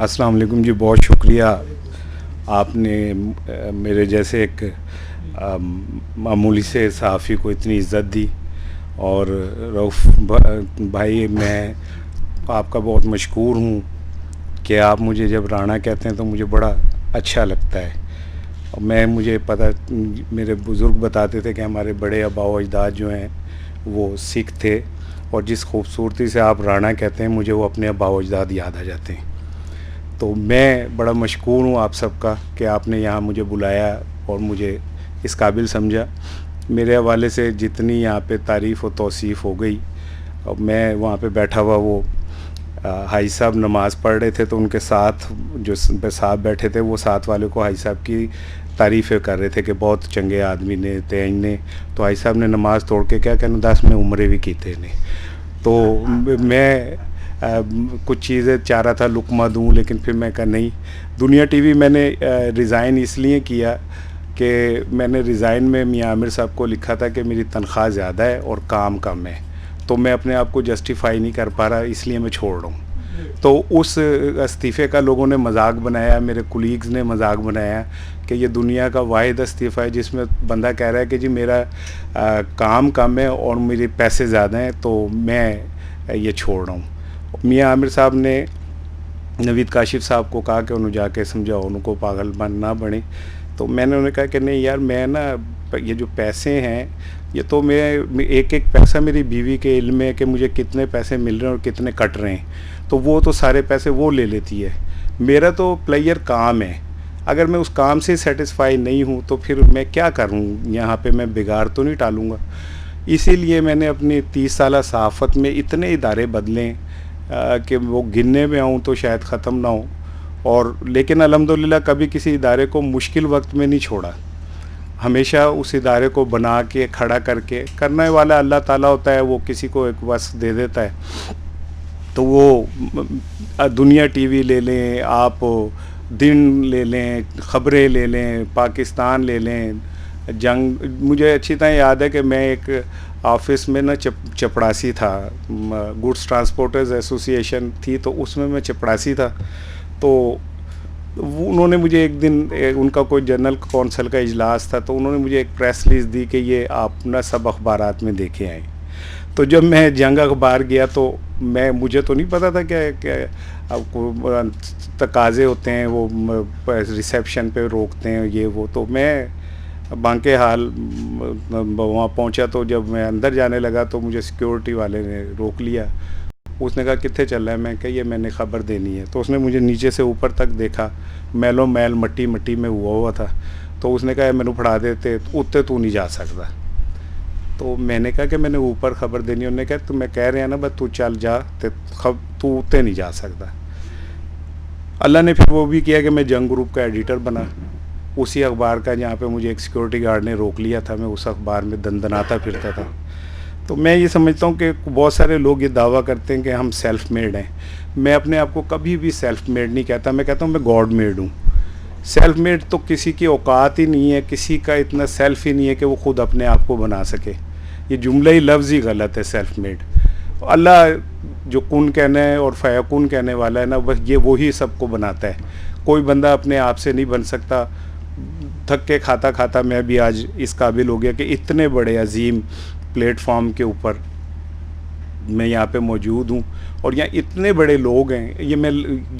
अस्सलाम वालेकुम जी, बहुत शुक्रिया आपने मेरे जैसे एक मामूली से सहाफ़ी को इतनी इज़्ज़त दी। और रऊफ़ भाई, मैं आपका बहुत मशकूर हूँ कि आप मुझे जब राणा कहते हैं तो मुझे बड़ा अच्छा लगता है। और मुझे पता, मेरे बुज़ुर्ग बताते थे कि हमारे बड़े आबा व अजदाद जो हैं वो सिख थे, और जिस खूबसूरती से आप राणा कहते हैं मुझे वो अपने आबा व अजदाद याद आ जाते हैं। तो मैं बड़ा मशकूर हूँ आप सबका कि आपने यहाँ मुझे बुलाया और मुझे इस काबिल समझा। मेरे हवाले से जितनी यहाँ पे तारीफ़ और तौसीफ़ हो गई, और मैं वहाँ पे बैठा हुआ, वो हाई साहब नमाज़ पढ़ रहे थे तो उनके साथ जो साहब बैठे थे वो साथ वाले को हाई साहब की तारीफ़ें कर रहे थे कि बहुत चंगे आदमी ने ते ने। तो हाई साहब ने नमाज़ तोड़ के क्या कहना, 10 में उम्रे भी कीते ने। तो मैं कुछ चीज़ें चाह रहा था लुकमा दूँ, लेकिन फिर मैं कहा नहीं। दुनिया टीवी मैंने रिज़ाइन इसलिए किया कि मैंने रिज़ाइन में मियां आमिर साहब को लिखा था कि मेरी तनख्वाह ज़्यादा है और काम कम है, तो मैं अपने आप को जस्टिफाई नहीं कर पा रहा, इसलिए मैं छोड़ रहा हूँ। तो उस इस्तीफ़े का लोगों ने मजाक बनाया, मेरे कुलीग्स ने मजाक बनाया कि ये दुनिया का वाहिद इस्तीफ़ा है जिसमें बंदा कह रहा है कि जी मेरा काम कम है और मेरे पैसे ज़्यादा हैं, तो मैं ये छोड़ रहा हूँ। मियां आमिर साहब ने नवीद काशिफ साहब को कहा कि उन्हें जाके समझाओ, उनको पागलपन ना बने। तो मैंने उन्हें कहा कि नहीं यार, मैं ना ये जो पैसे हैं ये तो मैं एक एक पैसा मेरी बीवी के इल्म में है कि मुझे कितने पैसे मिल रहे हैं और कितने कट रहे हैं, तो वो तो सारे पैसे वो ले लेती है। मेरा तो प्लेयर काम है, अगर मैं उस काम से सेटिस्फाई नहीं हूँ तो फिर मैं क्या करूँ, यहाँ पे मैं बिगाड़ तो नहीं टालूँगा। इसीलिए मैंने अपनी 30 साल सहाफ़त में इतने इदारे बदले कि वो गिनने में आऊँ तो शायद ख़त्म ना हो। और लेकिन अल्हम्दुलिल्लाह कभी किसी इदारे को मुश्किल वक्त में नहीं छोड़ा, हमेशा उस इदारे को बना के खड़ा करके। करने वाला अल्लाह ताला होता है, वो किसी को एक वक्त दे देता है। तो वो दुनिया टीवी ले लें आप, दिन ले लें, ख़बरें ले लें, पाकिस्तान ले लें, जंग। मुझे अच्छी तरह याद है कि मैं एक ऑफिस में ना चपड़ासी था, गुड्स ट्रांसपोर्टर्स एसोसिएशन थी, तो उसमें मैं चपड़ासी था। तो उन्होंने मुझे एक दिन, उनका कोई जनरल कौंसिल का इजलास था, तो उन्होंने मुझे एक प्रेस रिलीज़ दी कि ये आप ना सब अखबारात में देखे आए। तो जब मैं जंग अखबार गया तो मुझे तो नहीं पता था क्या आपको तकाज़े होते हैं, वो रिसेप्शन पे रोकते हैं ये वो। तो मैं बांके हाल वहाँ पहुँचा, तो जब मैं अंदर जाने लगा तो मुझे सिक्योरिटी वाले ने रोक लिया। उसने कहा कित्थे चल रहा है, मैं कहा ये मैंने ख़बर देनी है। तो उसने मुझे नीचे से ऊपर तक देखा, मैलो मैल मट्टी मट्टी में हुआ था। तो उसने कहा मैनू फड़ा देते, उत्ते तू नहीं जा सकता। तो मैंने कहा कि मैंने ऊपर ख़बर देनी। उन्होंने कहा तो मैं कह रहा ना बस तू चल जा, तू उत्ते नहीं जा सकता। अल्लाह ने फिर वो भी किया कि मैं जंग ग्रुप का एडिटर बना, उसी अखबार का, जहाँ पे मुझे एक सिक्योरिटी गार्ड ने रोक लिया था। मैं उस अखबार में दंदनाता फिरता था। तो मैं ये समझता हूँ कि बहुत सारे लोग ये दावा करते हैं कि हम सेल्फ़ मेड हैं। मैं अपने आप को कभी भी सेल्फ़ मेड नहीं कहता, मैं कहता हूँ मैं गॉड मेड हूँ। सेल्फ़ मेड तो किसी की औकात ही नहीं है, किसी का इतना सेल्फ़ ही नहीं है कि वो ख़ुद अपने आप को बना सके। ये जुमला ही लफ्ज़ ही गलत है, सेल्फ़ मेड। अल्लाह जो कुन कहना है और फ़यकुन कहने वाला है ना, बस ये वही सबको बनाता है। कोई बंदा अपने आप से नहीं बन सकता। थक के खाता खाता मैं भी आज इस काबिल हो गया कि इतने बड़े अजीम प्लेटफॉर्म के ऊपर मैं यहाँ पे मौजूद हूँ, और यहाँ इतने बड़े लोग हैं। ये मैं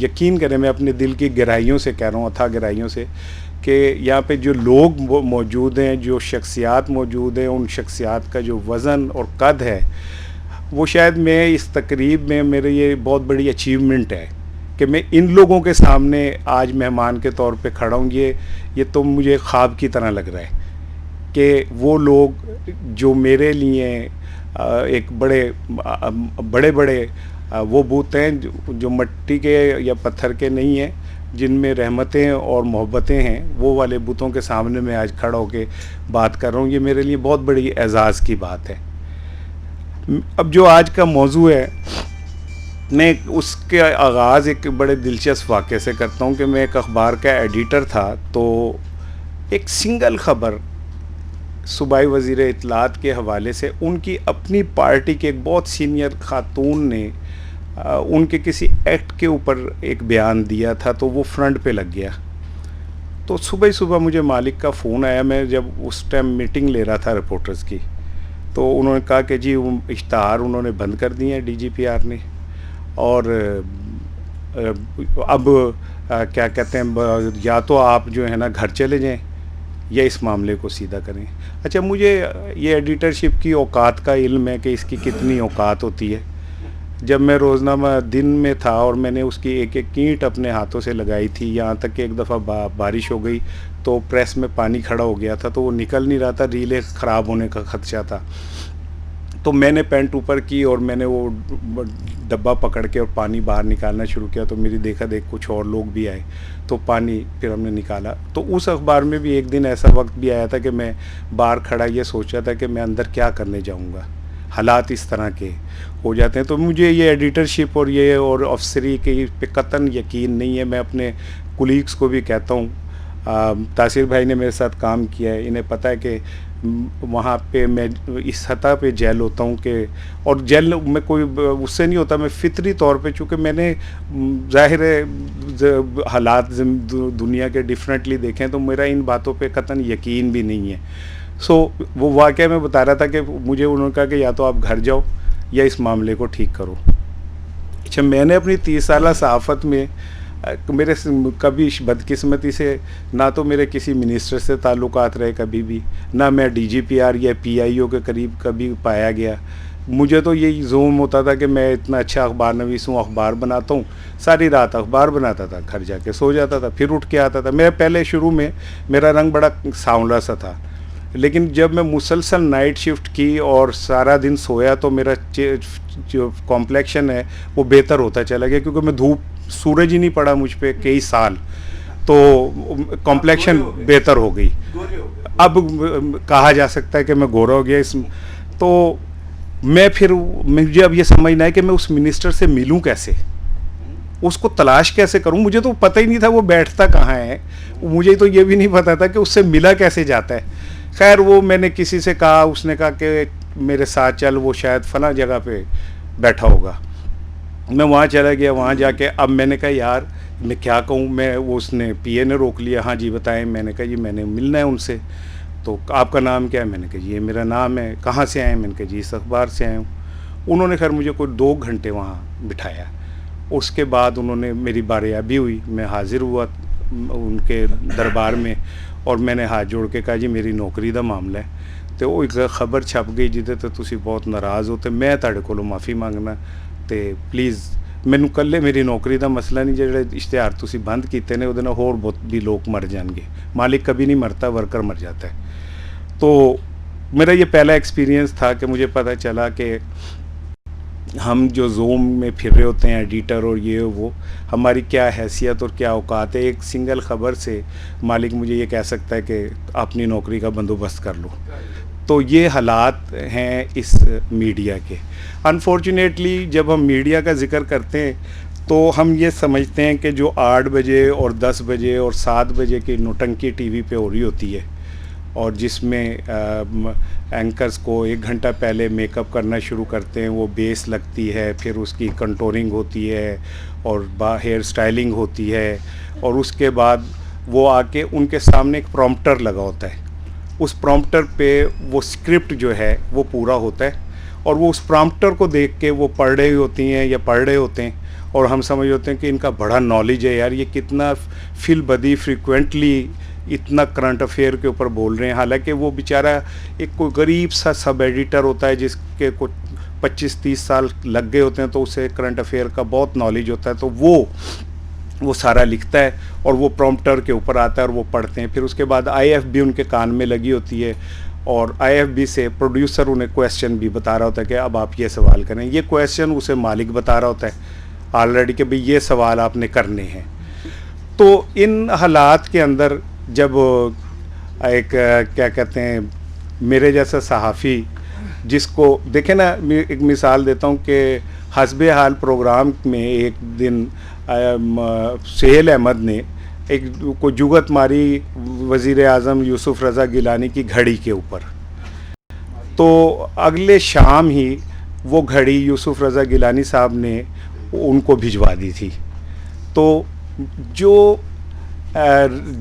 यकीन करें, मैं अपने दिल की गहराइयों से कह रहा हूँ, अथाह गहराइयों से, कि यहाँ पे जो लोग मौजूद हैं, जो शख्सियात मौजूद हैं, उन शख्सियात का जो वज़न और कद है, वो शायद मैं इस तकरीब में मेरे ये बहुत बड़ी अचीवमेंट है कि मैं इन लोगों के सामने आज मेहमान के तौर पे खड़ा हूँ। ये तो मुझे ख्वाब की तरह लग रहा है कि वो लोग जो मेरे लिए एक बड़े बड़े वो बूत हैं जो मिट्टी के या पत्थर के नहीं हैं, जिनमें रहमतें और मोहब्बतें हैं, वो वाले बुतों के सामने मैं आज खड़ा होकर बात कर रहा हूँ। ये मेरे लिए बहुत बड़ी एजाज़ की बात है। अब जो आज का मौजू है, मैं उसके आगाज़ एक बड़े दिलचस्प वाक़े से करता हूँ कि मैं एक अखबार का एडिटर था। तो एक सिंगल ख़बर सूबाई वज़ीर इत्तलात के हवाले से उनकी अपनी पार्टी के एक बहुत सीनियर खातून ने उनके किसी एक्ट के ऊपर एक बयान दिया था, तो वो फ्रंट पे लग गया। तो सुबह ही सुबह मुझे मालिक का फ़ोन आया, मैं जब उस टाइम मीटिंग ले रहा था रिपोर्टर्स की, तो उन्होंने कहा कि जी वो इश्तहार उन्होंने बंद कर दिए हैं DGPR ने, और अब क्या कहते हैं, या तो आप जो है ना घर चले जाएं या इस मामले को सीधा करें। अच्छा, मुझे ये एडिटरशिप की औकात का इल्म है कि इसकी कितनी औकात होती है। जब मैं रोज़नामा दिन में था और मैंने उसकी एक एक ईंट अपने हाथों से लगाई थी, यहाँ तक कि एक दफ़ा बारिश हो गई तो प्रेस में पानी खड़ा हो गया था, तो वो निकल नहीं रहा था, रीलें ख़राब होने का खदशा था। तो मैंने पैंट ऊपर की और मैंने वो डब्बा पकड़ के और पानी बाहर निकालना शुरू किया, तो मेरी देखा देख कुछ और लोग भी आए, तो पानी फिर हमने निकाला। तो उस अखबार में भी एक दिन ऐसा वक्त भी आया था कि मैं बाहर खड़ा ये सोच रहा था कि मैं अंदर क्या करने जाऊंगा, हालात इस तरह के हो जाते हैं। तो मुझे ये एडिटरशिप और ये और अफसरी के पे कतन यकीन नहीं है। मैं अपने कुलीग्स को भी कहता हूँ, तासिर भाई ने मेरे साथ काम किया है, इन्हें पता है कि वहाँ पे मैं इस सतह पे जेल होता हूँ कि, और जेल में कोई उससे नहीं होता, मैं फितरी तौर पे, चूँकि मैंने ज़ाहिर है हालात दुनिया के डिफरेंटली देखे हैं, तो मेरा इन बातों पे कतन यकीन भी नहीं है। सो वो वाक़या मैं बता रहा था कि मुझे उन्होंने कहा कि या तो आप घर जाओ या इस मामले को ठीक करो। अच्छा, मैंने अपनी 30 साल सहाफ़त में मेरे कभी बदकिस्मती से ना तो मेरे किसी मिनिस्टर से ताल्लुकात रहे कभी भी, ना मैं DGPR या PIO के करीब कभी पाया गया। मुझे तो यही ज़ूम होता था कि मैं इतना अच्छा अखबार नवीस हूँ, अखबार बनाता हूँ, सारी रात अखबार बनाता था, घर जाके सो जाता था, फिर उठ के आता था। मैं पहले शुरू में मेरा रंग बड़ा सांवला सा था, लेकिन जब मैं मुसलसल नाइट शिफ्ट की और सारा दिन सोया तो मेरा जो कॉम्प्लेक्शन है वो बेहतर होता चला गया, क्योंकि मैं सूरज ही नहीं पड़ा मुझ पे कई साल, तो कॉम्प्लेक्शन बेहतर हो गई। अब कहा जा सकता है कि मैं गोरा हो गया। तो मुझे अब ये समझना है कि मैं उस मिनिस्टर से मिलूं कैसे, उसको तलाश कैसे करूं। मुझे तो पता ही नहीं था वो बैठता कहाँ है, मुझे तो ये भी नहीं पता था कि उससे मिला कैसे जाता है। खैर, वो मैंने किसी से कहा, उसने कहा कि मेरे साथ चल, वो शायद फला जगह पे बैठा होगा। मैं वहाँ चला गया, वहाँ जाके अब मैंने कहा यार मैं क्या कहूँ, मैं वो उसने PA ने रोक लिया, हाँ जी बताएं। मैंने कहा जी मैंने मिलना है उनसे। तो आपका नाम क्या है? मैंने कहा जी ये मेरा नाम है। कहाँ से आए? मैंने कहा जी इस अखबार से आए हूँ। उन्होंने खैर मुझे कोई 2 घंटे वहाँ बिठाया। उसके बाद उन्होंने मेरी बारियाबी हुई, मैं हाज़िर हुआ उनके दरबार में और मैंने हाथ जोड़ के कहा जी मेरी नौकरी का मामला है। तो वो एक खबर छप गई जिदे तो तुसी बहुत नाराज़ हो, तो मैं तुहाडे कोलों माफ़ी मंगना, तो प्लीज़ मैनू कल्ले मेरी नौकरी का मसला नहीं, जिहड़े इश्तिहार तुसी बंद कीते ने उहदे नाल होर बहुत भी लोग मर जाएंगे। मालिक कभी नहीं मरता, वर्कर मर जाता है। तो मेरा ये पहला एक्सपीरियंस था कि मुझे पता चला कि हम जो ज़ूम में फिर रहे होते हैं एडिटर और ये वो, हमारी क्या हैसियत और क्या औकात है। एक सिंगल ख़बर से मालिक मुझे ये कह सकता है कि अपनी नौकरी का बंदोबस्त कर लो। तो ये हालात हैं इस मीडिया के। अनफॉर्चुनेटली जब हम मीडिया का ज़िक्र करते हैं तो हम ये समझते हैं कि जो 8 बजे और 10 बजे और 7 बजे की नौटंकी TV पे हो रही होती है, और जिसमें एंकर्स को 1 घंटा पहले मेकअप करना शुरू करते हैं, वो बेस लगती है, फिर उसकी कंटोरिंग होती है और हेयर स्टाइलिंग होती है, और उसके बाद वो आके उनके सामने एक प्रॉम्प्टर लगा होता है। उस प्रॉम्प्टर पे वो स्क्रिप्ट जो है वो पूरा होता है, और वो उस प्रॉम्प्टर को देख के वो पढ़ रही होती हैं या पढ़ रहे होते हैं, और हम समझ होते हैं कि इनका बड़ा नॉलेज है यार, ये कितना फिल बदी फ्रिक्वेंटली इतना करंट अफेयर के ऊपर बोल रहे हैं। हालांकि वो बेचारा एक कोई गरीब सा सब एडिटर होता है जिसके कुछ 25-30 साल लग गए होते हैं, तो उसे करंट अफेयर का बहुत नॉलेज होता है, तो वो सारा लिखता है और वो प्रॉम्प्टर के ऊपर आता है और वो पढ़ते हैं। फिर उसके बाद IFB उनके कान में लगी होती है, और IFB से प्रोड्यूसर उन्हें क्वेश्चन भी बता रहा होता है कि अब आप ये सवाल करें। ये क्वेश्चन उसे मालिक बता रहा होता है ऑलरेडी कि भाई ये सवाल आपने करने हैं। तो इन हालात के अंदर जब एक क्या कहते हैं मेरे जैसा सहाफ़ी, जिसको देखें ना, एक मिसाल देता हूँ कि हस्बे हाल प्रोग्राम में एक दिन सुहेल अहमद ने एक को जुगत मारी वज़ीर आज़म यूसुफ रज़ा गिलानी की घड़ी के ऊपर। तो अगले शाम ही वो घड़ी यूसुफ रज़ा गिलानी साहब ने ان کو بھجوا دی تھی. تو جو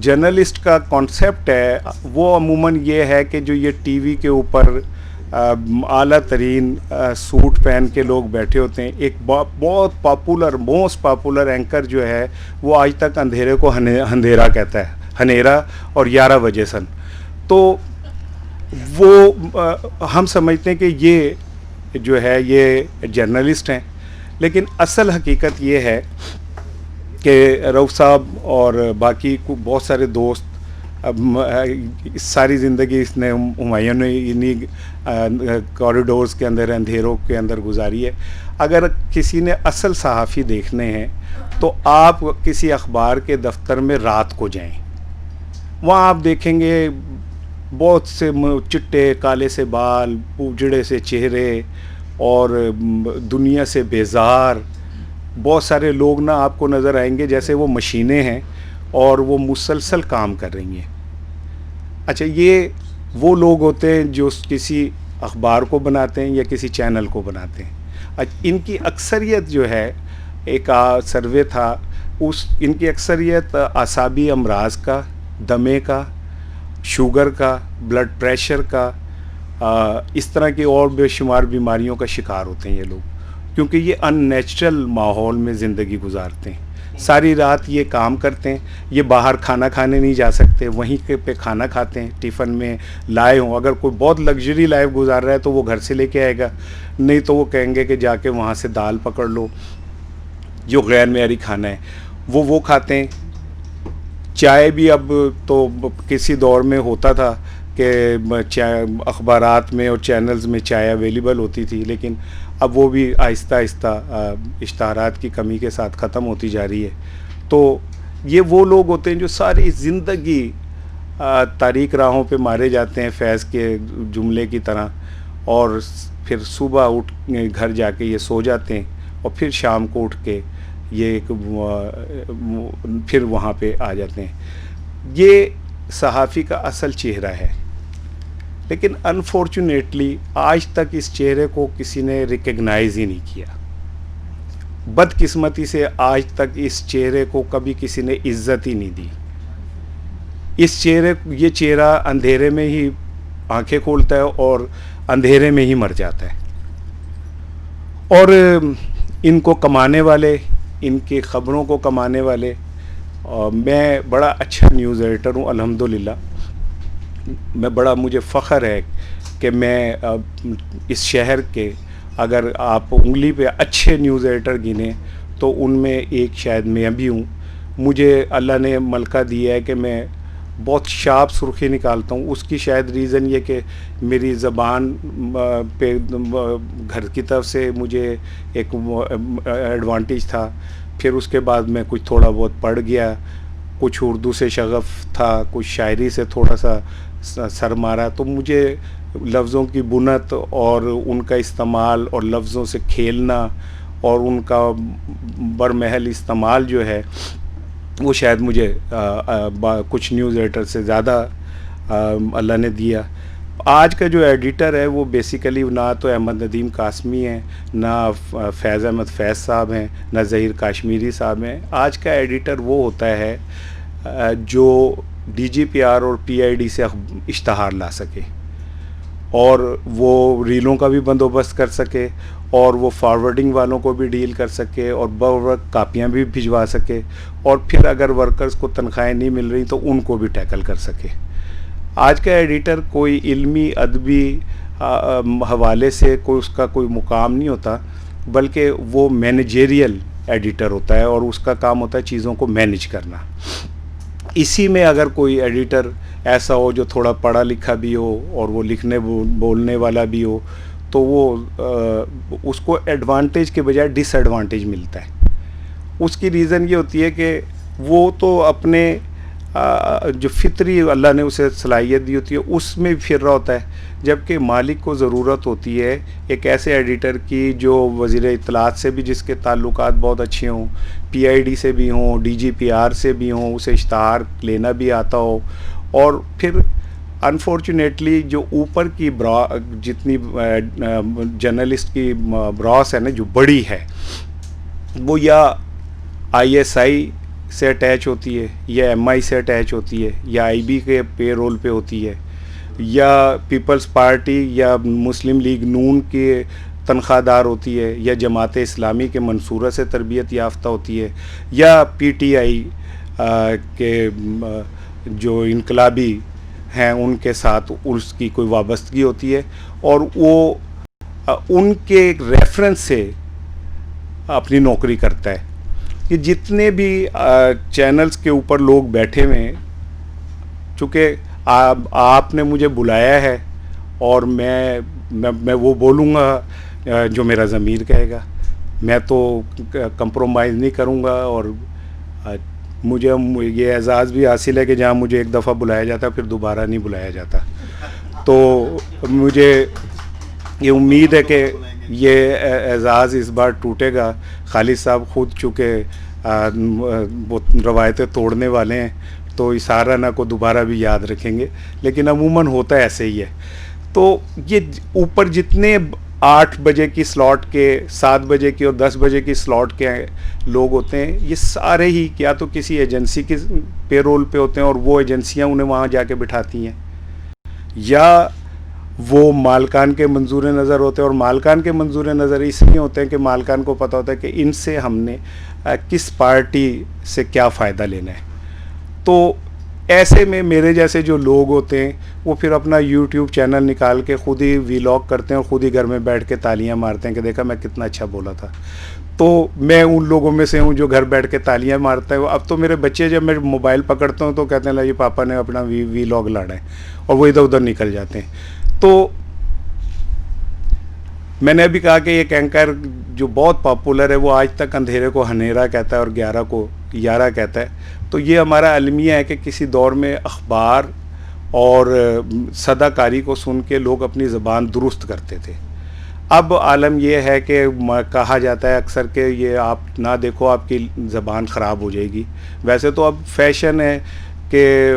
جرنلسٹ کا کانسیپٹ ہے وہ عموماً یہ ہے کہ جو یہ ٹی وی کے اوپر اعلیٰ ترین سوٹ پہن کے لوگ بیٹھے ہوتے ہیں. ایک بہت موسٹ پاپولر اینکر جو ہے وہ آج تک اندھیرے کو اندھیرا کہتا ہے, ہنیرا اور 11 بجے سن. تو وہ ہم سمجھتے ہیں کہ یہ جو ہے یہ جرنلسٹ ہیں, لیکن اصل حقیقت یہ ہے کہ رؤف صاحب اور باقی بہت سارے دوست, ساری زندگی اس نے ہمایوں نے انہیں کوریڈورز کے اندر, اندھیروں کے اندر گزاری ہے. اگر کسی نے اصل صحافی دیکھنے ہیں تو آپ کسی اخبار کے دفتر میں رات کو جائیں, وہاں آپ دیکھیں گے بہت سے چٹے کالے سے بال, اجڑے سے چہرے اور دنیا سے بیزار بہت سارے لوگ نا آپ کو نظر آئیں گے جیسے وہ مشینیں ہیں اور وہ مسلسل کام کر رہی ہیں. اچھا, یہ وہ لوگ ہوتے ہیں جو کسی اخبار کو بناتے ہیں یا کسی چینل کو بناتے ہیں. ان کی اکثریت جو ہے, ایک سروے تھا, ان کی اکثریت اعصابی امراض کا, دمے کا, شوگر کا, بلڈ پریشر کا, اس طرح کی اور بے شمار بیماریوں کا شکار ہوتے ہیں یہ لوگ, کیونکہ یہ ان نیچرل ماحول میں زندگی گزارتے ہیں. ساری رات یہ کام کرتے ہیں, یہ باہر کھانا کھانے نہیں جا سکتے, وہیں پہ کھانا کھاتے ہیں, ٹفن میں لائے ہوں. اگر کوئی بہت لگژری لائف گزار رہا ہے تو وہ گھر سے لے کے آئے گا, نہیں تو وہ کہیں گے کہ جا کے وہاں سے دال پکڑ لو, جو غیر معیاری کھانا ہے وہ کھاتے ہیں. چائے بھی اب تو کسی دور میں ہوتا تھا کہ اخبارات میں اور چینلز میں چائے اویلیبل ہوتی تھی, لیکن اب وہ بھی آہستہ آہستہ اشتہارات کی کمی کے ساتھ ختم ہوتی جا رہی ہے. تو یہ وہ لوگ ہوتے ہیں جو ساری زندگی تاریک راہوں پہ مارے جاتے ہیں فیض کے جملے کی طرح, اور پھر صبح اٹھ گھر جا کے یہ سو جاتے ہیں, اور پھر شام کو اٹھ کے یہ پھر وہاں پہ آ جاتے ہیں. یہ صحافی کا اصل چہرہ ہے, لیکن انفارچونیٹلی آج تک اس چہرے کو کسی نے ریکگنائز ہی نہیں کیا. بدقسمتی سے آج تک اس چہرے کو کبھی کسی نے عزت ہی نہیں دی. یہ چہرہ اندھیرے میں ہی آنکھیں کھولتا ہے اور اندھیرے میں ہی مر جاتا ہے. اور ان کو کمانے والے, ان کی خبروں کو کمانے والے, میں بڑا اچھا نیوز ایڈیٹر ہوں الحمدللہ. مجھے فخر ہے کہ میں اس شہر کے, اگر آپ انگلی پہ اچھے نیوز ایڈیٹر گنیں تو ان میں ایک شاید میں بھی ہوں. مجھے اللہ نے ملکہ دیا ہے کہ میں بہت شارپ سرخی نکالتا ہوں. اس کی شاید ریزن یہ کہ میری زبان پہ گھر کی طرف سے مجھے ایک ایڈوانٹیج تھا. پھر اس کے بعد میں کچھ تھوڑا بہت پڑھ گیا, کچھ اردو سے شغف تھا, کچھ شاعری سے تھوڑا سا سر مارا, تو مجھے لفظوں کی بنت اور ان کا استعمال اور لفظوں سے کھیلنا اور ان کا برمحل استعمال جو ہے وہ شاید مجھے کچھ نیوز ایڈیٹر سے زیادہ اللہ نے دیا. آج کا جو ایڈیٹر ہے وہ بیسیکلی نہ تو احمد ندیم قاسمی ہیں, نہ فیض احمد فیض صاحب ہیں, نہ ظہیر کاشمیری صاحب ہیں. آج کا ایڈیٹر وہ ہوتا ہے جو ڈی جی پی آر اور پی آئی ڈی سے اشتہار لا سکے, اور وہ ریلوں کا بھی بندوبست کر سکے, اور وہ فارورڈنگ والوں کو بھی ڈیل کر سکے, اور بروقت کاپیاں بھی بھجوا سکے, اور پھر اگر ورکرز کو تنخواہیں نہیں مل رہی تو ان کو بھی ٹیکل کر سکے. آج کا ایڈیٹر کوئی علمی ادبی حوالے سے اس کا کوئی مقام نہیں ہوتا, بلکہ وہ مینیجریل ایڈیٹر ہوتا ہے, اور اس کا کام ہوتا ہے چیزوں کو مینیج کرنا. اسی میں اگر کوئی ایڈیٹر ایسا ہو جو تھوڑا پڑھا لکھا بھی ہو اور وہ لکھنے بولنے والا بھی ہو, تو وہ اس کو ایڈوانٹیج کے بجائے ڈس ایڈوانٹیج ملتا ہے. اس کی ریزن یہ ہوتی ہے کہ وہ تو اپنے جو فطری اللہ نے اسے صلاحیت دی ہوتی ہے اس میں پھر رہا ہوتا ہے, جبکہ مالک کو ضرورت ہوتی ہے ایک ایسے ایڈیٹر کی جو وزیر اطلاعات سے بھی جس کے تعلقات بہت اچھے ہوں, پی آئی ڈی سے بھی ہوں, ڈی جی پی آر سے بھی ہوں, اسے اشتہار لینا بھی آتا ہو, اور پھر انفارچونیٹلی جو اوپر کی جتنی جرنلسٹ کی براس ہے نا جو بڑی ہے, وہ یا ISI سے اٹیچ ہوتی ہے, یا MI سے اٹیچ ہوتی ہے, یا IB کے پے رول پہ ہوتی ہے, یا پیپلز پارٹی یا مسلم لیگ نون کے تنخواہ دار ہوتی ہے, یا جماعت اسلامی کے منصورہ سے تربیت یافتہ ہوتی ہے, یا PTI کے جو انقلابی ہیں ان کے ساتھ اس کی کوئی وابستگی ہوتی ہے, اور وہ ان کے ایک ریفرنس سے اپنی نوکری کرتا ہے. کہ جتنے بھی چینلز کے اوپر لوگ بیٹھے ہوئے ہیں, چونکہ آپ نے مجھے بلایا ہے اور میں وہ بولوں گا جو میرا ضمیر کہے گا, میں تو کمپرومائز نہیں کروں گا. اور مجھے یہ اعزاز بھی حاصل ہے کہ جہاں مجھے ایک دفعہ بلایا جاتا پھر دوبارہ نہیں بلایا جاتا. تو مجھے یہ امید ہے کہ یہ اعزاز اس بار ٹوٹے گا. خالد صاحب خود چونکہ وہ روایتیں توڑنے والے ہیں تو اسارانہ کو دوبارہ بھی یاد رکھیں گے, لیکن عموماً ہوتا ہے ایسے ہی ہے. تو یہ اوپر جتنے 8 بجے کی سلاٹ کے, 7 بجے کی اور 10 بجے کی سلاٹ کے لوگ ہوتے ہیں, یہ سارے ہی یا تو کسی ایجنسی کے پے رول پہ ہوتے ہیں اور وہ ایجنسیاں انہیں وہاں جا کے بٹھاتی ہیں, یا وہ مالکان کے منظور نظر ہوتے ہیں. اور مالکان کے منظور نظر اس لیے ہوتے ہیں کہ مالکان کو پتہ ہوتا ہے کہ ان سے ہم نے کس پارٹی سے کیا فائدہ لینا ہے. تو ایسے میں میرے جیسے جو لوگ ہوتے ہیں وہ پھر اپنا YouTube چینل نکال کے خود ہی ویلاگ کرتے ہیں اور خود ہی گھر میں بیٹھ کے تالیاں مارتے ہیں کہ دیکھا میں کتنا اچھا بولا تھا. تو میں ان لوگوں میں سے ہوں جو گھر بیٹھ کے تالیاں مارتا ہے. اب تو میرے بچے جب میں موبائل پکڑتا ہوں تو کہتے ہیں لا یہ پاپا نے اپنا ویلاگ لانا ہے, اور وہ ادھر ادھر نکل جاتے ہیں. تو میں نے ابھی کہا کہ ایک اینکر جو بہت پاپولر ہے وہ آج تک اندھیرے کو ہنیرا کہتا ہے اور 11 کو یارہ کہتا ہے. تو یہ ہمارا المیہ ہے کہ کسی دور میں اخبار اور صدا کاری کو سن کے لوگ اپنی زبان درست کرتے تھے. اب عالم یہ ہے کہ کہا جاتا ہے اکثر کہ یہ آپ نہ دیکھو آپ کی زبان خراب ہو جائے گی. ویسے تو اب فیشن ہے کہ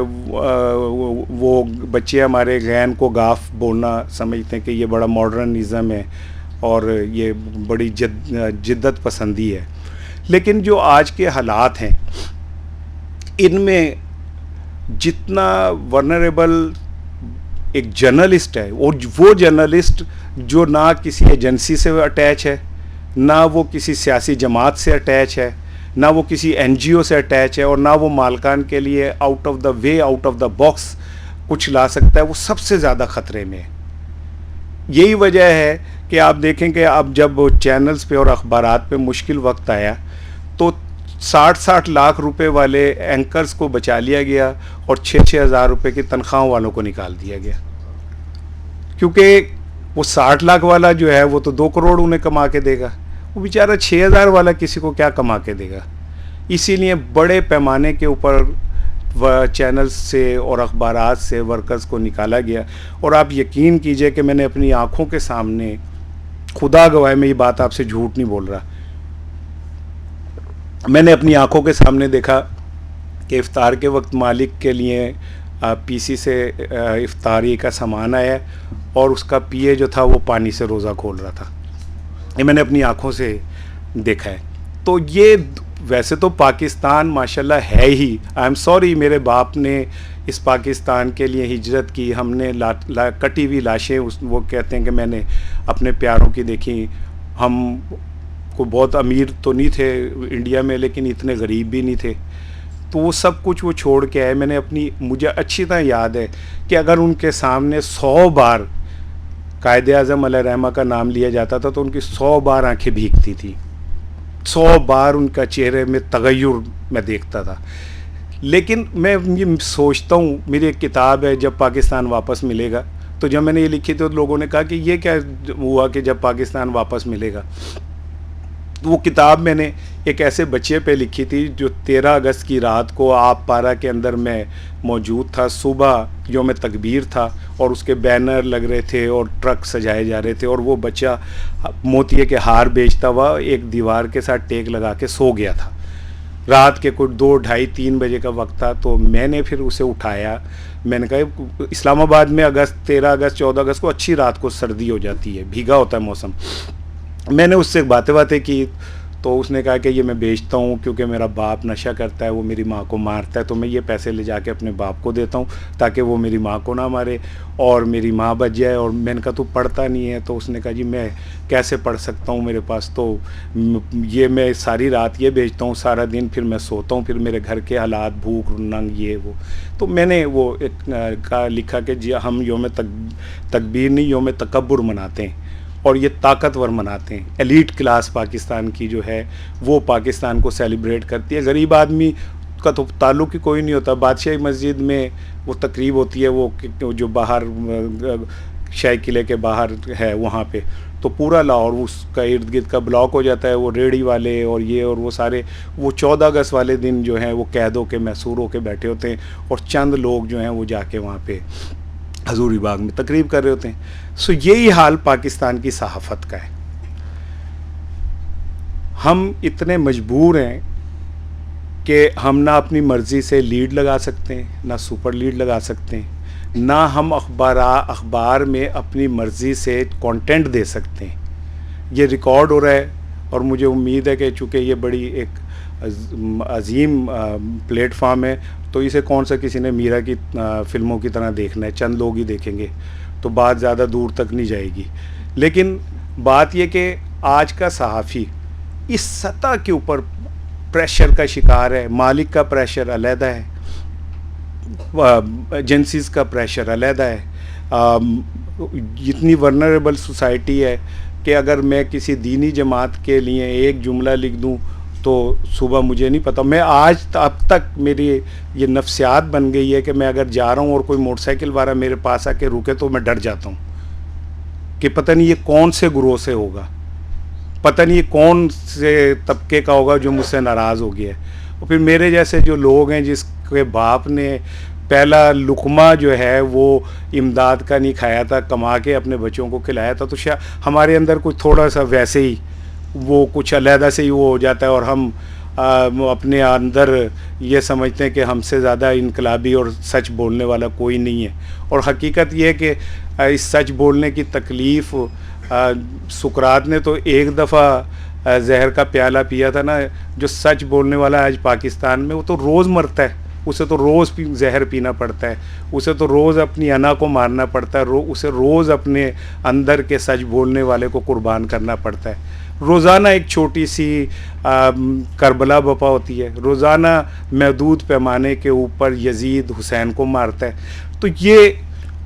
وہ بچے ہمارے غین کو گاف بولنا سمجھتے ہیں کہ یہ بڑا ماڈرنزم ہے اور یہ بڑی جدت پسندی ہے. لیکن جو آج کے حالات ہیں ان میں جتنا ورنریبل ایک جرنلسٹ ہے, اور وہ جرنلسٹ جو نہ کسی ایجنسی سے اٹیچ ہے, نہ وہ کسی سیاسی جماعت سے اٹیچ ہے, نہ وہ کسی NGO سے اٹیچ ہے, اور نہ وہ مالکان کے لیے out of the way out of the box کچھ لا سکتا ہے, وہ سب سے زیادہ خطرے میں ہے. یہی وجہ ہے کہ آپ دیکھیں کہ اب جب چینلز پہ اور اخبارات پہ مشکل وقت آیا تو 60 لاکھ روپے والے اینکرز کو بچا لیا گیا اور 6 ہزار روپے کی تنخواہوں والوں کو نکال دیا گیا, کیونکہ وہ 60 لاکھ والا جو ہے وہ تو 2 کروڑ انہیں کما کے دے گا, وہ بیچارہ 6,000 والا کسی کو کیا کما کے دے گا. اسی لیے بڑے پیمانے کے اوپر چینلز سے اور اخبارات سے ورکرز کو نکالا گیا. اور آپ یقین کیجئے کہ میں نے اپنی آنکھوں کے سامنے, خدا گواہ میں یہ بات آپ سے جھوٹ نہیں بول رہا, میں نے اپنی آنکھوں کے سامنے دیکھا کہ افطار کے وقت مالک کے لیے PC سے افطاری کا سامان آیا اور اس کا PA جو تھا وہ پانی سے روزہ کھول رہا تھا. یہ میں نے اپنی آنکھوں سے دیکھا ہے. تو یہ ویسے تو پاکستان ماشاءاللہ ہے ہی, آئی ایم سوری میرے باپ نے اس پاکستان کے لیے ہجرت کی, ہم نے کٹی ہوئی لاشیں وہ کہتے ہیں کہ میں نے اپنے پیاروں کی دیکھی. ہم کو بہت امیر تو نہیں تھے انڈیا میں لیکن اتنے غریب بھی نہیں تھے, تو وہ سب کچھ وہ چھوڑ کے آئے. مجھے اچھی طرح یاد ہے کہ اگر ان کے سامنے 100 بار قائد اعظم علیہ رحمہ کا نام لیا جاتا تھا تو ان کی 100 بار آنکھیں بھیگتی تھی, 100 بار ان کا چہرے میں تغیر میں دیکھتا تھا. لیکن میں یہ سوچتا ہوں, میری ایک کتاب ہے جب پاکستان واپس ملے گا, تو جب میں نے یہ لکھی تو لوگوں نے کہا کہ یہ کیا ہوا کہ جب پاکستان واپس ملے گا. وہ کتاب میں نے ایک ایسے بچے پہ لکھی تھی جو 13 اگست کی رات کو آپ پارا کے اندر میں موجود تھا. صبح یوم تکبیر تھا اور اس کے بینر لگ رہے تھے اور ٹرک سجائے جا رہے تھے, اور وہ بچہ موتیے کے ہار بیچتا ہوا ایک دیوار کے ساتھ ٹیک لگا کے سو گیا تھا. رات کے کوئی 2, 2:30, 3 بجے کا وقت تھا. تو میں نے پھر اسے اٹھایا, میں نے کہا اسلام آباد میں 13 اگست 14 اگست کو اچھی رات کو سردی ہو جاتی ہے, بھیگا ہوتا ہے موسم. میں نے اس سے باتیں کی تو اس نے کہا کہ یہ میں بیچتا ہوں کیونکہ میرا باپ نشہ کرتا ہے, وہ میری ماں کو مارتا ہے, تو میں یہ پیسے لے جا کے اپنے باپ کو دیتا ہوں تاکہ وہ میری ماں کو نہ مارے اور میری ماں بچ جائے. اور میں نے کہا تو پڑھتا نہیں ہے؟ تو اس نے کہا جی میں کیسے پڑھ سکتا ہوں, میرے پاس تو یہ میں ساری رات یہ بیچتا ہوں, سارا دن پھر میں سوتا ہوں, پھر میرے گھر کے حالات بھوک ننگ یہ وہ. تو میں نے وہ لکھا کہ جی ہم یوم تکبیر نہیں یوم تکبر مناتے ہیں اور یہ طاقتور مناتے ہیں. ایلیٹ کلاس پاکستان کی جو ہے وہ پاکستان کو سیلیبریٹ کرتی ہے, غریب آدمی کا تو تعلق ہی کوئی نہیں ہوتا. بادشاہی مسجد میں وہ تقریب ہوتی ہے, وہ جو باہر شاہی قلعے کے باہر ہے وہاں پہ, تو پورا لاہور اس کا ارد گرد کا بلاک ہو جاتا ہے. وہ ریڑھی والے اور یہ اور وہ سارے وہ 14 اگست والے دن جو ہیں وہ قید ہو کے محصور ہو کے بیٹھے ہوتے ہیں اور چند لوگ جو ہیں وہ جا کے وہاں پہ حضوری باغ میں تقریب کر رہے ہوتے ہیں. سو یہی حال پاکستان کی صحافت کا ہے. ہم اتنے مجبور ہیں کہ ہم نہ اپنی مرضی سے لیڈ لگا سکتے ہیں, نہ سپر لیڈ لگا سکتے ہیں, نہ ہم اخبار میں اپنی مرضی سے کانٹینٹ دے سکتے ہیں. یہ ریکارڈ ہو رہا ہے اور مجھے امید ہے کہ چونکہ یہ بڑی ایک عظیم پلیٹ فارم ہے تو اسے کون سا کسی نے میرا کی فلموں کی طرح دیکھنا ہے, چند لوگ ہی دیکھیں گے تو بات زیادہ دور تک نہیں جائے گی. لیکن بات یہ کہ آج کا صحافی اس سطح کے اوپر پریشر کا شکار ہے. مالک کا پریشر علیحدہ ہے, ایجنسیز کا پریشر علیحدہ ہے. اتنی ورنریبل سوسائٹی ہے کہ اگر میں کسی دینی جماعت کے لیے ایک جملہ لکھ دوں تو صبح مجھے نہیں پتہ. میں اب تک میری یہ نفسیات بن گئی ہے کہ میں اگر جا رہا ہوں اور کوئی موٹر سائیکل والا میرے پاس آ کے رکے تو میں ڈر جاتا ہوں کہ پتہ نہیں یہ کون سے گروہ سے ہوگا, پتہ نہیں یہ کون سے طبقے کا ہوگا جو مجھ سے ناراض ہو گیا ہے. اور پھر میرے جیسے جو لوگ ہیں جس کے باپ نے پہلا لقمہ جو ہے وہ امداد کا نہیں کھایا تھا, کما کے اپنے بچوں کو کھلایا تھا, تو شاید ہمارے اندر کچھ تھوڑا سا ویسے ہی وہ کچھ علیحدہ سے ہی وہ ہو جاتا ہے اور ہم اپنے اندر یہ سمجھتے ہیں کہ ہم سے زیادہ انقلابی اور سچ بولنے والا کوئی نہیں ہے. اور حقیقت یہ ہے کہ اس سچ بولنے کی تکلیف سقراط نے تو ایک دفعہ زہر کا پیالہ پیا تھا نا. جو سچ بولنے والا آج پاکستان میں وہ تو روز مرتا ہے, اسے تو روز زہر پینا پڑتا ہے, اسے تو روز اپنی انا کو مارنا پڑتا ہے, اسے روز اپنے اندر کے سچ بولنے والے کو قربان کرنا پڑتا ہے. روزانہ ایک چھوٹی سی کربلا بپا ہوتی ہے, روزانہ محدود پیمانے کے اوپر یزید حسین کو مارتا ہے. تو یہ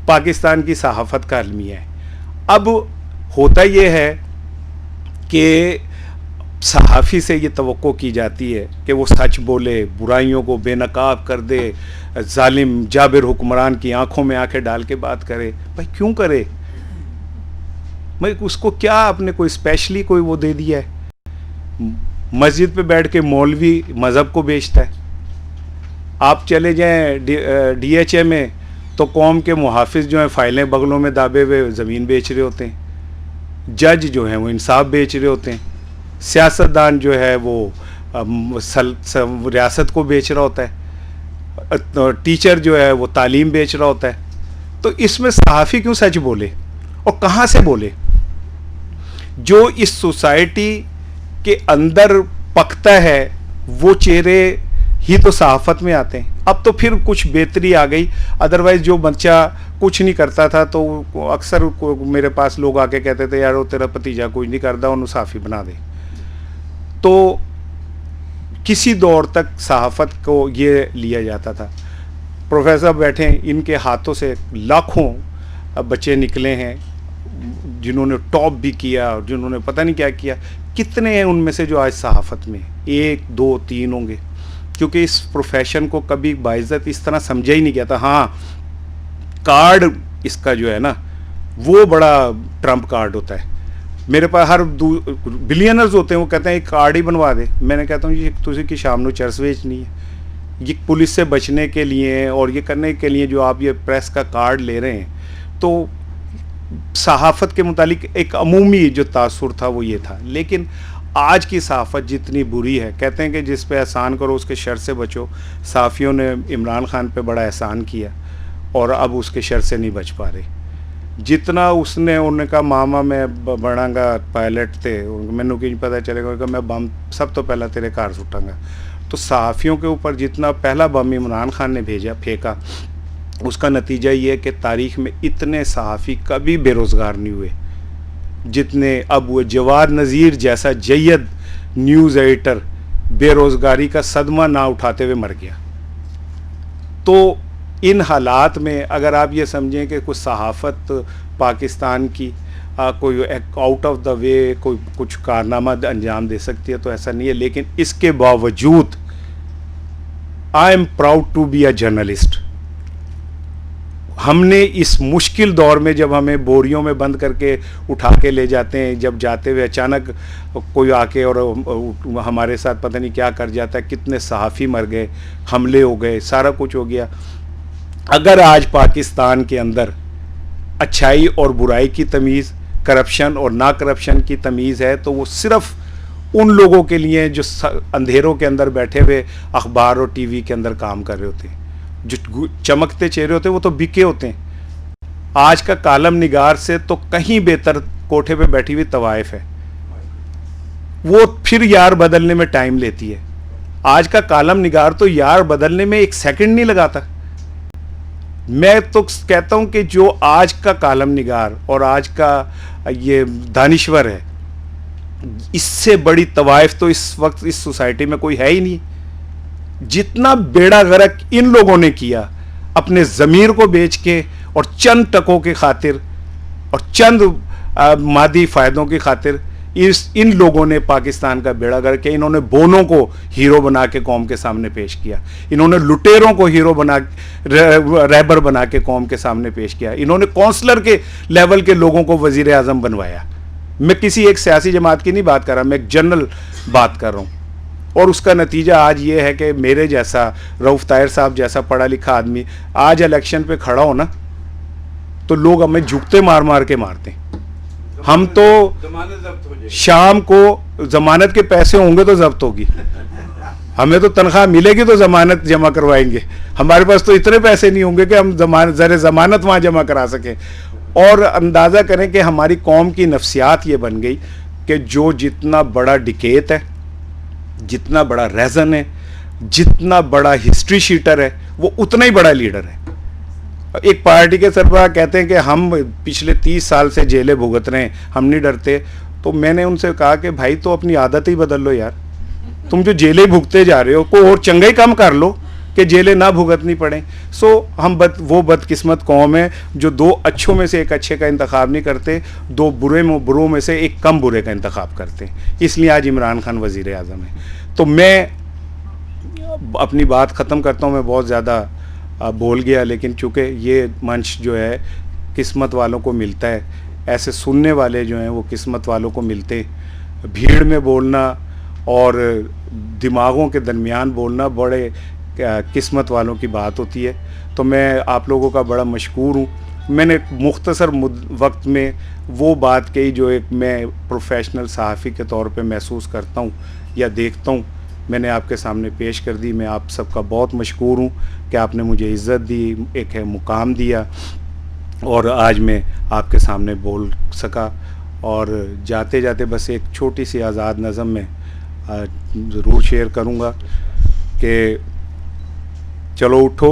پاکستان کی صحافت کا المیہ ہے. اب ہوتا یہ ہے کہ صحافی سے یہ توقع کی جاتی ہے کہ وہ سچ بولے, برائیوں کو بے نقاب کر دے, ظالم جابر حکمران کی آنکھوں میں آنکھیں ڈال کے بات کرے. بھائی کیوں کرے؟ میں اس کو کیا اپنے کوئی اسپیشلی کوئی وہ دے دیا ہے؟ مسجد پہ بیٹھ کے مولوی مذہب کو بیچتا ہے. آپ چلے جائیں ڈی ایچ اے میں تو قوم کے محافظ جو ہیں فائلیں بغلوں میں دابے ہوئے زمین بیچ رہے ہوتے ہیں, جج جو ہیں وہ انصاف بیچ رہے ہوتے ہیں, سیاستدان جو ہے وہ ریاست کو بیچ رہا ہوتا ہے, ٹیچر جو ہے وہ تعلیم بیچ رہا ہوتا ہے. تو اس میں صحافی کیوں سچ بولے اور کہاں سے بولے؟ جو اس سوسائٹی کے اندر پکتا ہے وہ چہرے ہی تو صحافت میں آتے ہیں. اب تو پھر کچھ بہتری آ گئی, ادروائز جو بچہ کچھ نہیں کرتا تھا تو اکثر میرے پاس لوگ آ کے کہتے تھے یار وہ تیرا بھتیجا کچھ نہیں کرتا, انہوں صحافی بنا دے. تو کسی دور تک صحافت کو یہ لیا جاتا تھا. پروفیسر بیٹھے ہیں, ان کے ہاتھوں سے لاکھوں بچے نکلے ہیں جنہوں نے ٹاپ بھی کیا اور جنہوں نے پتہ نہیں کیا کیا. کتنے ہیں ان میں سے جو آج صحافت میں؟ 1 2 3 ہوں گے, کیونکہ اس پروفیشن کو کبھی باعزت اس طرح سمجھا ہی نہیں گیا تھا. ہاں کارڈ اس کا جو ہے نا وہ بڑا ٹرمپ کارڈ ہوتا ہے. میرے پاس ہر بلینرز ہوتے ہیں, وہ کہتے ہیں ایک کارڈ ہی بنوا دے. میں نے کہتا ہوں یہ تجھے کہ شام نو چرس بیچنی ہے, یہ پولیس سے بچنے کے لیے اور یہ کرنے کے لیے جو آپ یہ پریس کا کارڈ لے رہے ہیں. تو صحافت کے متعلق ایک عمومی جو تاثر تھا وہ یہ تھا. لیکن آج کی صحافت جتنی بری ہے, کہتے ہیں کہ جس پہ احسان کرو اس کے شر سے بچو. صحافیوں نے عمران خان پہ بڑا احسان کیا اور اب اس کے شر سے نہیں بچ پا رہے. ਜਿਤਨਾ ਉਸਨੇ ਉਹਨੇ ਕਹਾ ਮਾਮਾ ਮੈਂ ਬਣਾਂਗਾ ਪਾयलट ਤੇ ਮੈਨੂੰ ਕੀ ਪਤਾ चलेगा कि मैं बम सब तो पहला तेरे घर सुटांगा। तो सहाफ़ियों के ऊपर जितना पहला बम इमरान खान ने भेजा फेंका, उसका नतीजा ये है कि तारीख़ में इतने सहाफ़ी कभी बेरोज़गार नहीं हुए जितने अब हुए। जवाद नज़ीर जैसा जय्यद न्यूज़ एडिटर बेरोज़गारी का सदमा ना उठाते हुए मर गया। तो इन हालात में अगर आप ये समझें कि कुछ सहाफ़त पाकिस्तान की कोई आउट ऑफ द वे कोई कुछ कारनामा अंजाम दे सकती है, तो ऐसा नहीं है। लेकिन इसके बावजूद I am proud to be a journalist. हमने इस मुश्किल दौर में जब हमें बोरियों में बंद करके उठा के ले जाते हैं, जब जाते हुए अचानक कोई आके और हमारे साथ पता नहीं क्या कर जाता है, कितने सहाफ़ी मर गए, हमले हो गए, सारा कुछ हो गया। अगर आज पाकिस्तान के अंदर अच्छाई और बुराई की तमीज़, करप्शन और ना करप्शन की तमीज़ है, तो वो सिर्फ़ उन लोगों के लिए जो अंधेरों के अंदर बैठे हुए अखबार और टीवी के अंदर काम कर रहे होते हैं। जो चमकते चेहरे होते हैं वो तो बिके होते हैं। आज का कालम निगार से तो कहीं बेहतर कोठे पे बैठी हुई तवाइफ है, वो फिर यार बदलने में टाइम लेती है। आज का कालम निगार तो यार बदलने में एक सेकंड नहीं लगाता। मैं तो कहता हूं कि जो आज का कालम निगार और आज का ये दानिश्वर है, इससे बड़ी तवाइफ तो इस वक्त इस सोसाइटी में कोई है ही नहीं। जितना बेड़ा गर्क इन लोगों ने किया अपने ज़मीर को बेच के और चंद टकों की खातिर और चंद मादी फ़ायदों की खातिर, इन लोगों ने पाकिस्तान का बेड़ा गर्क किया। इन्होंने बोनों को हीरो बना के कौम के सामने पेश किया, इन्होंने लुटेरों को हीरो बना रहबर बना के कौम के सामने पेश किया, इन्होंने काउंसलर के लेवल के लोगों को वज़ीर आज़म बनवाया। मैं किसी एक सियासी जमात की नहीं बात कर रहा, मैं एक जनरल बात कर रहा हूँ। और उसका नतीजा आज ये है कि मेरे जैसा रऊफ़ ताहिर साहब जैसा पढ़ा लिखा आदमी आज इलेक्शन पे खड़ा हो ना, तो लोग हमें झुकते मार मार के मारते हैं। हम तो शाम को ज़मानत के पैसे होंगे तो जब्त होगी, हमें तो तनख्वाह मिलेगी तो ज़मानत जमा करवाएंगे। हमारे पास तो इतने पैसे नहीं होंगे कि हम ज़मानत वहाँ जमा करा सकें। और अंदाज़ा करें कि हमारी कौम की नफ्सियात ये बन गई कि जो जितना बड़ा डिकेट है, जितना बड़ा रेज़न है, जितना बड़ा हिस्ट्री शीटर है, वो उतना ही बड़ा लीडर है। एक पार्टी के सरबराह कहते हैं कि हम पिछले 30 साल से जेलें भुगत रहे हैं, हम नहीं डरते। तो मैंने उनसे कहा कि भाई तो अपनी आदत ही बदल लो यार, तुम जो जेलें भुगते जा रहे हो कोई और चंगा ही काम कर लो कि जेलें ना भुगतनी पड़ें। हम वो बदकिस्मत कौम है जो दो अच्छों में से एक अच्छे का इंतखाब नहीं करते, दो बुरों में से एक कम बुरे का इंतखाब करते हैं। इसलिए आज इमरान खान वज़ीर आज़म है। तो मैं अपनी बात ख़त्म करता हूँ, मैं बहुत ज़्यादा बोल गया, लेकिन चूँकि ये मंच जो है किस्मत वालों को मिलता है, ऐसे सुनने वाले जो हैं वो किस्मत वालों को मिलते। भीड़ में बोलना और दिमागों के दरमियान बोलना बड़े किस्मत वालों की बात होती है। तो मैं आप लोगों का बड़ा मशकूर हूँ। मैंने मुख्तसर वक्त में वो बात कही जो एक मैं प्रोफेशनल सहाफ़ी के तौर पे महसूस करता हूँ या देखता हूँ, मैंने आपके सामने पेश कर दी। मैं आप सबका बहुत मशकूर हूँ कि आपने मुझे इज़्ज़त दी, एक है मुकाम दिया और आज मैं आपके सामने बोल सका। और जाते जाते बस एक छोटी सी आज़ाद नज़म में ज़रूर शेयर करूँगा कि चलो उठो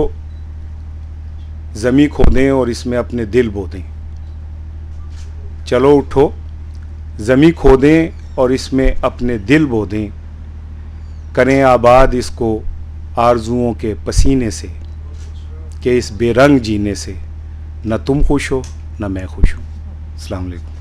ज़मीं खोदें और इसमें अपने दिल बो दें। चलो उठो ज़मीं खोदें और इसमें अपने दिल बो दें, करें आबाद इसको आरज़ुओं के पसीने से, कि इस बेरंग जीने से न तुम खुश हो न मैं खुश हूँ। अस्सलाम वालेकुम।